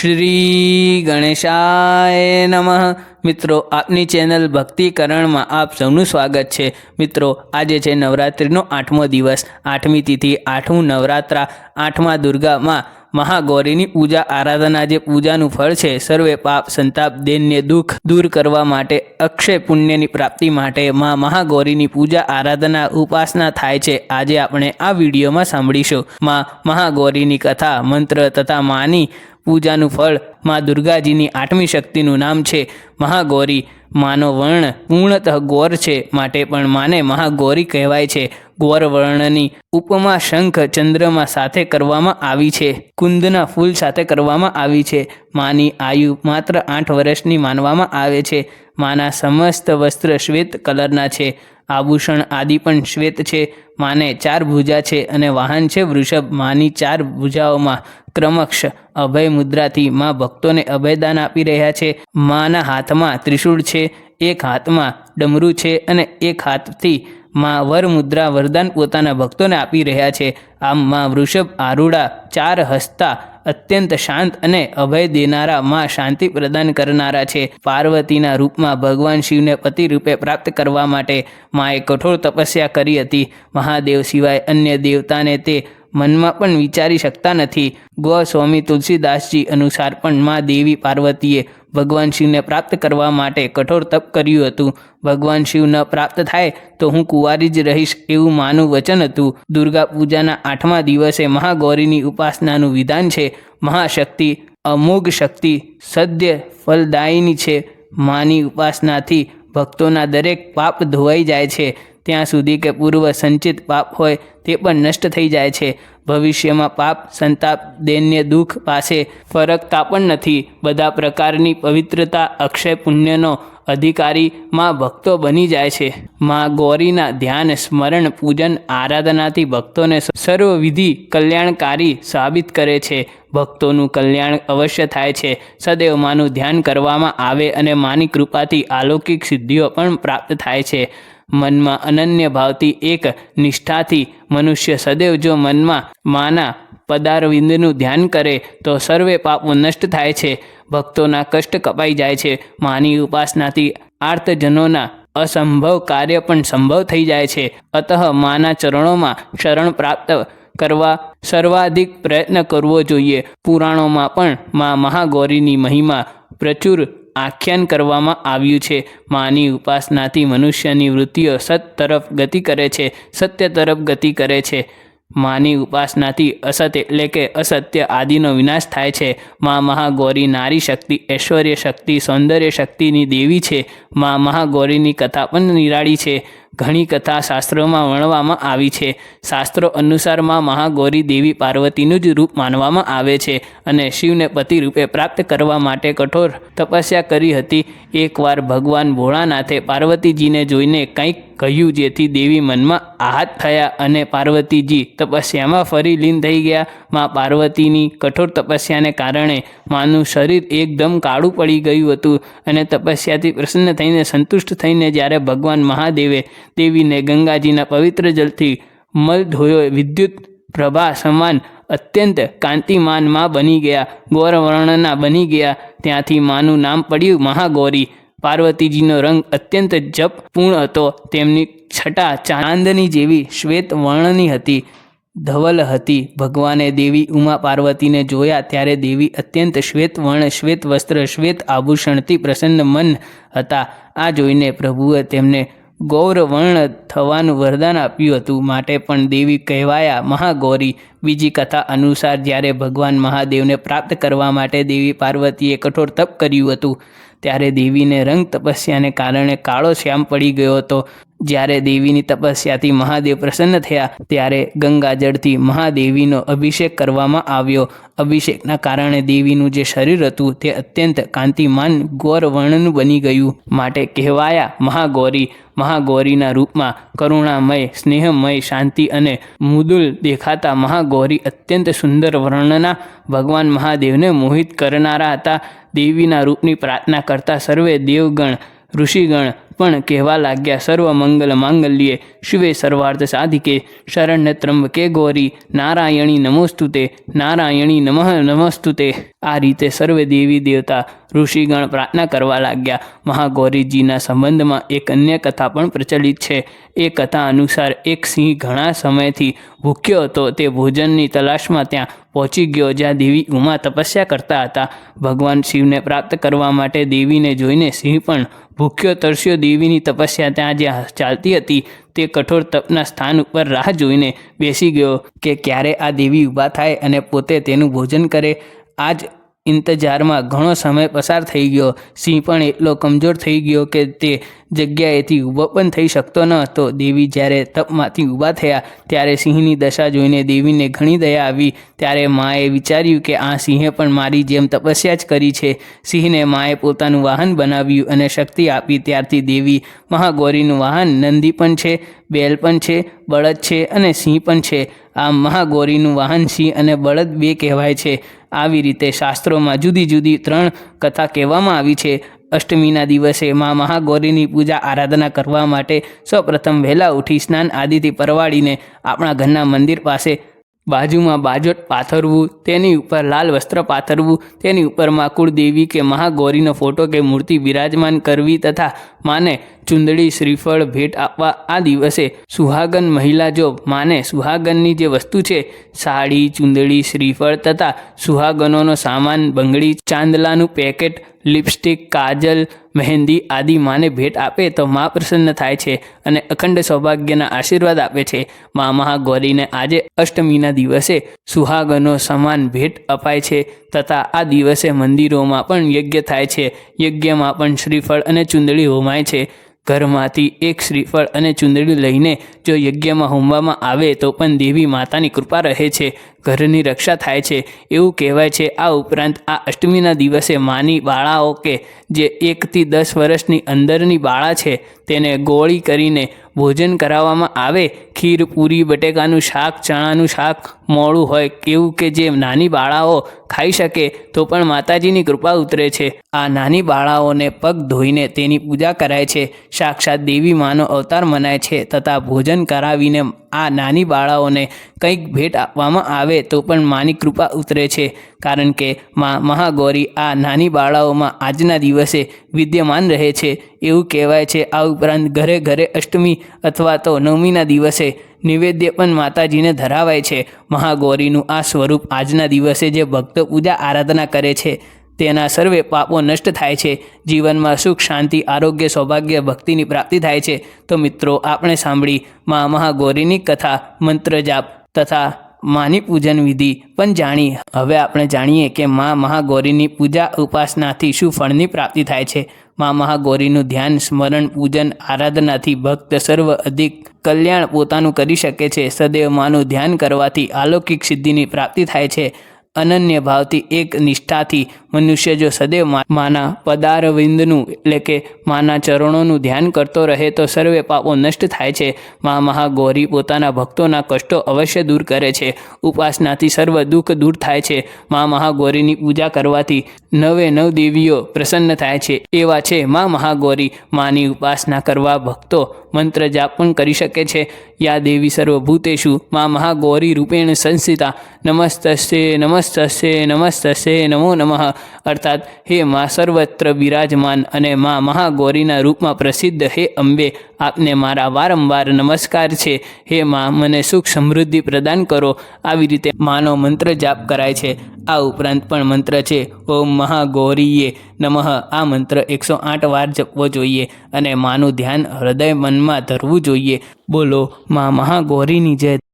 શ્રી ગણેશાય નમઃ। મિત્રો, આપની ચેનલ ભક્તિકરણ માં આપ સૌનું સ્વાગત છે। મિત્રો, આજે છે નવરાત્રિનો 8મો દિવસ, 8મી તિથિ, 8મું નવરાત્રા, 8મા દુર્ગા માં મહાગૌરીની પૂજા આરાધના। જે પૂજાનું ફળ છે સર્વે પાપ સંતાપ દૈન્ય દુઃખ દૂર કરવા માટે, અક્ષય પુણ્યની પ્રાપ્તિ માટે માં મહાગૌરીની પૂજા આરાધના ઉપાસના થાય છે। આજે આપણે આ વિડીયોમાં સાંભળીશું માં મહાગૌરીની કથા, મંત્ર તથા માની પૂજાનું ફળ। માં દુર્ગાજીની 8મી શક્તિનું નામ છે મહાગૌરી। માનો વર્ણ પૂર્ણતઃ ગૌર છે, માટે પણ માને મહાગૌરી કહેવાય છે। ગૌર વર્ણની ઉપમા શંખ ચંદ્રમાં સાથે કરવામાં આવી છે, કુંદના ફૂલ સાથે કરવામાં આવી છે। માની આયુ માત્ર 8 વર્ષની માનવામાં આવે છે। માના સમસ્ત વસ્ત્ર શ્વેત કલરના છે, આભૂષણ આદિ પણ શ્વેત છે। માને 4 ભુજા છે અને વાહન છે વૃષભ। માની 4 ભુજાઓમાં ક્રમક્ષ અભય મુદ્રાથી માં ભક્તોને અભયદાન આપી રહ્યા છે। માના હાથમાં ત્રિશૂળ છે, એક હાથમાં ડમરું છે અને એક હાથથી માં વર મુદ્રા વરદાન પોતાના ભક્તોને આપી રહ્યા છે। આમ માં વૃષભ આરૂઢા, 4 હસ્તા, અત્યંત શાંત અને અભય દેનારા, માં શાંતિ પ્રદાન કરનારા છે। પાર્વતીના રૂપમાં ભગવાન શિવને પતિ રૂપે પ્રાપ્ત કરવા માટે માએ કઠોર તપસ્યા કરી હતી। મહાદેવ સિવાય અન્ય દેવતાને તે મનમાં પણ વિચારી શકતા નથી। ગોસ્વામી તુલસીદાસજી અનુસાર પણ માં દેવી પાર્વતીએ ભગવાન શિવને પ્રાપ્ત કરવા માટે કઠોર તપ કર્યું હતું। ભગવાન શિવ ન પ્રાપ્ત થાય તો હું કુંવારી જ રહીશ, એવું માનું વચન હતું। દુર્ગા પૂજાના 8મા દિવસે મહાગૌરીની ઉપાસનાનું વિધાન છે। મહાશક્તિ અમોઘ શક્તિ સદ્ય ફલદાયિની છે। માની ઉપાસનાથી ભક્તોના દરેક પાપ ધોવાઈ જાય છે, ત્યાં સુધી કે પૂર્વ સંચિત પાપ હોય તે પણ નષ્ટ થઈ જાય છે। ભવિષ્યમાં પાપ સંતાપ દૈન્ય દુઃખ પાસે ફરકતા પણ નથી। બધા પ્રકારની પવિત્રતા અક્ષય પુણ્યનો અધિકારી માં ભક્તો બની જાય છે। માં ગૌરીના ધ્યાન સ્મરણ પૂજન આરાધનાથી ભક્તોને સર્વવિધિ કલ્યાણકારી સાબિત કરે છે। ભક્તોનું કલ્યાણ અવશ્ય થાય છે। સદૈવ માનું ધ્યાન કરવામાં આવે અને માની કૃપાથી અલૌકિક સિદ્ધિઓ પણ પ્રાપ્ત થાય છે। મનમાં અનન્ય ભાવથી એક નિષ્ઠાથી મનુષ્ય સદૈવ જો મનમાં માના પદારવિંદનું ધ્યાન કરે તો સર્વે પાપો નષ્ટ થાય છે, ભક્તોના કષ્ટ કપાઈ જાય છે। માની ઉપાસનાથી આર્તજનોના અસંભવ કાર્ય પણ સંભવ થઈ જાય છે। અતઃ માના ચરણોમાં શરણ પ્રાપ્ત કરવા સર્વાધિક પ્રયત્ન કરવો જોઈએ। પુરાણોમાં પણ માં મહાગૌરીની મહિમા પ્રચુર આખ્યાન કરવામાં આવ્યું છે। માની ઉપાસનાથી મનુષ્યની વૃત્તિઓ સત તરફ ગતિ કરે છે, સત્ય તરફ ગતિ કરે છે। માની ઉપાસનાથી અસત એટલે કે અસત્ય આદિનો વિનાશ થાય છે। માં મહાગૌરી નારી શક્તિ, ઐશ્વર્ય શક્તિ, સૌંદર્ય શક્તિની દેવી છે। માં મહાગૌરીની કથા પણ નિરાળી છે। ઘણી કથા શાસ્ત્રોમાં વર્ણવવામાં આવી છે। શાસ્ત્રો અનુસાર માં મહાગૌરી દેવી પાર્વતીનું જ રૂપ માનવામાં આવે છે અને શિવને પતિ રૂપે પ્રાપ્ત કરવા માટે કઠોર તપસ્યા કરી હતી। એકવાર ભગવાન ભોળાનાથે પાર્વતીજીને જોઈને કંઈક કહ્યું, જેથી દેવી મનમાં આહત થયા અને પાર્વતીજી તપસ્યામાં ફરી લીન થઈ ગયા। માં પાર્વતીની કઠોર તપસ્યાને કારણે માનું શરીર એકદમ કાળું પડી ગયું હતું અને તપસ્યાથી પ્રસન્ન થઈને સંતુષ્ટ થઈને જ્યારે ભગવાન મહાદેવે દેવીને ગંગાજીના પવિત્ર જલથી મલ ધોયો, વિદ્યુત પ્રભા સમાન અત્યંત કાંતિમાન માં બની ગયા, ગૌર વર્ણના બની ગયા। ત્યાંથી માનું નામ પડ્યું મહાગૌરી। પાર્વતીજીનો રંગ અત્યંત જપપૂર્ણ હતો, તેમની છટા ચાંદની જેવી શ્વેત વર્ણની હતી, ધવલ હતી। ભગવાને દેવી ઉમા પાર્વતીને જોયા ત્યારે દેવી અત્યંત શ્વેત વર્ણ, શ્વેત વસ્ત્ર, શ્વેત આભૂષણથી પ્રસન્ન મન હતા। આ જોઈને પ્રભુએ તેમને ગૌર વર્ણ થવાનું વરદાન આપ્યું હતું, માટે પણ દેવી કહેવાયા મહાગૌરી। બીજી કથા અનુસાર જ્યારે ભગવાન મહાદેવને પ્રાપ્ત કરવા માટે દેવી પાર્વતીએ કઠોર તપ કર્યું હતું ત્યારે દેવીને રંગ તપસ્યાને કારણે કાળો શ્યામ પડી ગયો હતો। જ્યારે દેવીની તપસ્યાથી મહાદેવ પ્રસન્ન થયા ત્યારે ગંગાજળથી મહાદેવીનો અભિષેક કરવામાં આવ્યો। અભિષેકના કારણે દેવીનું જે શરીર હતું તે અત્યંત કાંતિમાન ગૌર વર્ણનું બની ગયું, માટે કહેવાયા મહાગૌરી। મહાગૌરીના રૂપમાં કરુણામય, સ્નેહમય, શાંતિ અને મૃદુલ દેખાતા મહાગૌરી અત્યંત સુંદર વર્ણના ભગવાન મહાદેવને મોહિત કરનારા હતા। દેવીના રૂપની પ્રાર્થના કરતા સર્વે દેવગણ ઋષિગણ પણ કહેવા લાગ્યા, સર્વ મંગલ માંગલ્યે શિવે સર્વાર્થ સાધિકે શરણ્ય ત્રંબકે ગૌરી નારાયણી નમોસ્તુતે નારાયણી નમસ્તુતે. આ રીતે સર્વે દેવી દેવતા ઋષિગણ પ્રાર્થના કરવા લાગ્યા. મહાગૌરીજીના સંબંધમાં એક અન્ય કથા પણ પ્રચલિત છે. એ કથા અનુસાર એક સિંહ ઘણા સમયથી ભૂખ્યો હતો. તે ભોજનની તલાશમાં ત્યાં પહોંચી ગયો જ્યાં દેવી ઉમા તપસ્યા કરતા હતા. ભગવાન શિવને પ્રાપ્ત કરવા માટે દેવીને જોઈને સિંહ પણ ભૂખ્યો તરસ્યો દેવીની તપસ્યા ત્યાં જ્યાં ચાલતી હતી તે કઠોર તપના સ્થાન ઉપર રાહ જોઈને બેસી ગયો કે ક્યારે આ દેવી ઊભા થાય અને પોતે તેનું ભોજન કરે. આ જ ઇંતજારમાં ઘણો સમય પસાર થઈ ગયો. સિંહ પણ એટલો કમજોર થઈ ગયો કે તે જગ્યાએથી ઊભો પણ થઈ શકતો ન હતો. દેવી જ્યારે તપમાંથી ઊભા થયા ત્યારે સિંહની દશા જોઈને દેવીને ઘણી દયા આવી. ત્યારે માએ વિચાર્યું કે આ સિંહે પણ મારી જેમ તપસ્યા જ કરી છે. સિંહને માએ પોતાનું વાહન બનાવ્યું અને શક્તિ આપી. ત્યારથી દેવી મહાગૌરીનું વાહન નંદી પણ છે, બેલ પણ છે, બળદ છે અને સિંહ પણ છે. આ મહાગૌરીનું વાહન સિંહ અને બળદ બે કહેવાય છે. આવી રીતે શાસ્ત્રોમાં જુદી જુદી 3 કથા કહેવામાં આવી છે. અષ્ટમીના દિવસે મા મહાગૌરીની પૂજા આરાધના કરવા માટે સૌપ્રથમ વહેલા ઉઠી સ્નાન આદિથી પરવાડીને આપણા ઘરના મંદિર પાસે બાજુમાં બાજોટ પાથરવું, તેની ઉપર લાલ વસ્ત્ર પાથરવું, તેની ઉપર મા કુળદેવી કે મહાગૌરીનો ફોટો કે મૂર્તિ બિરાજમાન કરવી તથા માને ચુંદડી શ્રીફળ ભેટ આપવા. આ દિવસે સુહાગન મહિલા જો માને સુહાગનની જે વસ્તુ છે સાડી, ચુંદડી, શ્રીફળ તથા સુહાગનોનો સામાન, બંગડી, ચાંદલાનું પેકેટ, લિપસ્ટિક, કાજલ, મહેંદી આદિ માને ભેટ આપે તો મા પ્રસન્ન થાય છે અને અખંડ સૌભાગ્યના આશીર્વાદ આપે છે. મા મહાગૌરીને આજે અષ્ટમીના દિવસે સુહાગનો સમાન ભેટ અપાય છે તથા આ દિવસે મંદિરોમાં પણ યજ્ઞ થાય છે. યજ્ઞમાં પણ શ્રીફળ અને ચુંદડી હોમાય છે. ઘરમાંથી એક શ્રીફળ અને ચુંદડી લઈને જો યજ્ઞમાં હોમવામાં આવે તો પણ દેવી માતાની કૃપા રહે છે, ઘરની રક્ષા થાય છે એવું કહેવાય છે. આ ઉપરાંત આ અષ્ટમીના દિવસે માની બાળાઓ કે જે 1 થી 10 વર્ષની અંદરની બાળા છે તેને ગોળી કરીને ભોજન કરાવવામાં આવે. ખીર, પૂરી, બટેકાનું શાક, ચણાનું શાક મોળું હોય એવું કે જે નાની બાળાઓ ખાઈ શકે તો પણ માતાજીની કૃપા ઉતરે છે. આ નાની બાળાઓને પગ ધોઈને તેની પૂજા કરાય છે. સાક્ષાત દેવી માનો અવતાર મનાય છે તથા ભોજન કરાવીને આ નાની બાળાઓને કંઈક ભેટ આપવામાં આવે તો પણ માની કૃપા ઉતરે છે. કારણ કે મા મહાગૌરી આ નાની બાળાઓમાં આજના દિવસે વિદ્યમાન રહે છે એવું કહેવાય છે. આ ઉપરાંત ઘરે ઘરે અષ્ટમી અથવા તો નવમીના દિવસે નિવેદ્ય પણ માતાજીને ધરાવાય છે. મહાગૌરીનું આ સ્વરૂપ આજના દિવસે જે ભક્તો પૂજા આરાધના કરે છે તેના સર્વે પાપો નષ્ટ થાય છે. જીવનમાં સુખ, શાંતિ, આરોગ્ય, સૌભાગ્ય, ભક્તિની પ્રાપ્તિ થાય છે. તો મિત્રો, આપણે સાંભળી મા મહાગૌરીની કથા, મંત્ર જાપ તથા માની પૂજન વિધિ પણ જાણી. હવે આપણે જાણીએ કે મા મહાગૌરીની પૂજા ઉપાસનાથી શું ફળની પ્રાપ્તિ થાય છે. મા મહાગૌરીનું ધ્યાન, સ્મરણ, પૂજન, આરાધનાથી ભક્ત સર્વ અધિક કલ્યાણ પોતાનું કરી શકે છે. સદૈવ માનું ધ્યાન કરવાથી અલૌકિક સિદ્ધિની પ્રાપ્તિ થાય છે. અનન્ય ભાવથી એક નિષ્ઠાથી મનુષ્ય જો સદૈવ માના પદારવિંદનું એટલે કે માના ચરણોનું ધ્યાન કરતો રહે તો સર્વે પાપો નષ્ટ થાય છે. મા મહાગૌરી પોતાના ભક્તોના કષ્ટો અવશ્ય દૂર કરે છે. ઉપાસનાથી સર્વ દુઃખ દૂર થાય છે. મા મહાગૌરીની પૂજા કરવાથી 9 દેવીઓ પ્રસન્ન થાય છે. એવા છે મા મહાગૌરી. માની ઉપાસના કરવા ભક્તો મંત્ર જાપ પણ કરી શકે છે. યા દેવી સર્વભૂતેષુ મા મહાગૌરી રૂપેણ સંસ્થિતા નમસ્તસ્યે નમસ્તસ્યે નમસ્તસ્યે નમો નમઃ. અર્થાત હે મા સર્વત્ર બિરાજમાન અને મા મહાગૌરીના રૂપમાં પ્રસિદ્ધ હે અંબે, આપને મારા વારંવાર નમસ્કાર છે. હે મા, મને સુખ સમૃદ્ધિ પ્રદાન કરો. આવી રીતે માનો મંત્ર જાપ કરાય છે. આ ઉપરાંત પણ મંત્ર છે ઓમ મહાગૌરીએ નમઃ. આ મંત્ર 108 વાર જપવો જોઈએ અને માનું ધ્યાન હૃદય મનમાં ધરવું જોઈએ. બોલો મા મહાગૌરીની જય.